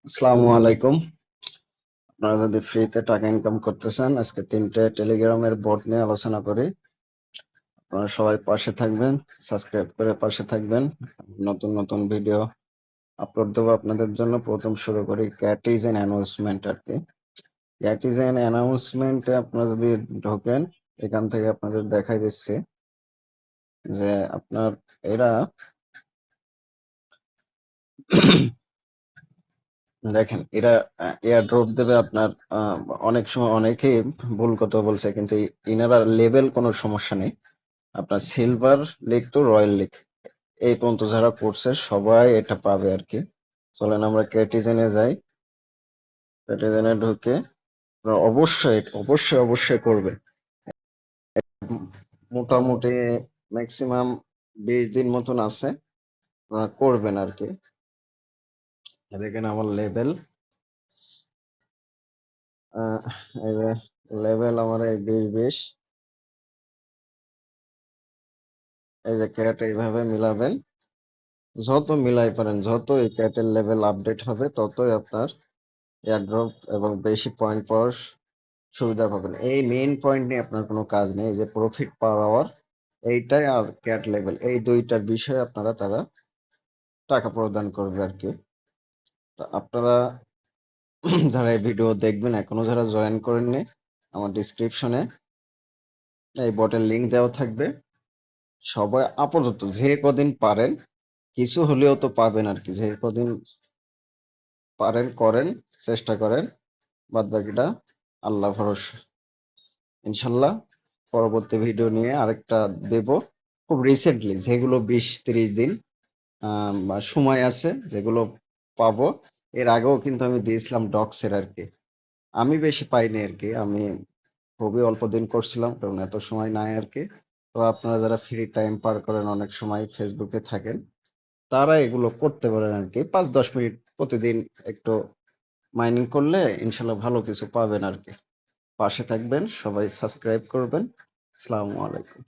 আসসালামু আলাইকুম। আপনারা যদি ফ্রিতে টাকা ইনকাম করতে চান, আজকে 3টে টেলিগ্রামের বট নিয়ে আলোচনা করি। আপনারা সবাই পাশে থাকবেন, সাবস্ক্রাইব করে পাশে থাকবেন। নতুন নতুন ভিডিও আপলোড দেবো আপনাদের জন্য। প্রথম শুরু করি ক্যাট ইজ অ্যান অ্যানাউন্সমেন্ট আর কি। ক্যাট ইজ অ্যান অ্যানাউন্সমেন্টে আপনারা যদি ঢোকেন, এখান থেকে আপনাদের দেখাই দিচ্ছে যে আপনার এরা দেখেন, এরা এয়ার ড্রপ দেবে আপনার। অনেক সময় অনেকেই ভুল কথা বলছে, কিন্তু ইনারা লেভেল কোনো সমস্যা নেই। আপনার সিলভার লিগ তো রয়্যাল লিগ এই পর্যন্ত যারা করছে সবাই এটা পাবে আর কি। চলেন আমরা ক্যাটিজেনে যাই। ক্যাটিজেনে ঢুকে আপনারা অবশ্যই অবশ্যই অবশ্যই করবেন। মোটামুটি ম্যাক্সিমাম 20 দিন মতন আছে, আপনারা করবেন আর কি। দেখেন আমার লেভেল, লেভেল আমার এই 20 এই যে ক্যাট এইভাবে মিলাবেন। যত মিলাই পারেন, যত এই ক্যাটের লেভেল আপডেট হবে, ততই আপনার এয়ারড্রপ এবং বেশি পয়েন্ট পাওয়ার সুবিধা পাবেন। এই মেইন পয়েন্ট নিয়ে আপনার কোনো কাজ নেই, এই যে প্রফিট পাওয়ার এইটাই আর ক্যাট লেভেল, এই দুইটার বিষয়ে তারা টাকা প্রদান করবে আর কি। তো আপনারা যারা এই ভিডিও দেখবেন, এখনো যারা জয়েন করেননি, আমার ডিসক্রিপশনে এই বটের লিঙ্ক দেওয়া থাকবে। সবাই আপাতত যে কদিন পারেন কিছু হলেও তো পাবেন আর কি। যে কদিন পারেন করেন, চেষ্টা করেন, বাদ বাকিটা আল্লাহ ভরসা। ইনশাল্লাহ পরবর্তী ভিডিও নিয়ে আরেকটা দেব খুব রিসেন্টলি, যেগুলো 20-30 দিন বা সময় আছে, যেগুলো পাবো। এর আগেও কিন্তু আমি দিয়েছিলাম ডক্সের আর কি। আমি বেশি পাইনি আর কি, আমি খুবই অল্প দিন করছিলাম, কারণ এত সময় নাই আর কি। তো আপনারা যারা ফ্রি টাইম পার করেন, অনেক সময় ফেসবুকে থাকেন, তারা এগুলো করতে পারেন আর কি। 5-10 মিনিট প্রতিদিন একটু মাইনিং করলে ইনশাল্লাহ ভালো কিছু পাবেন আর কি। পাশে থাকবেন, সবাই সাবস্ক্রাইব করবেন। আসসালামু আলাইকুম।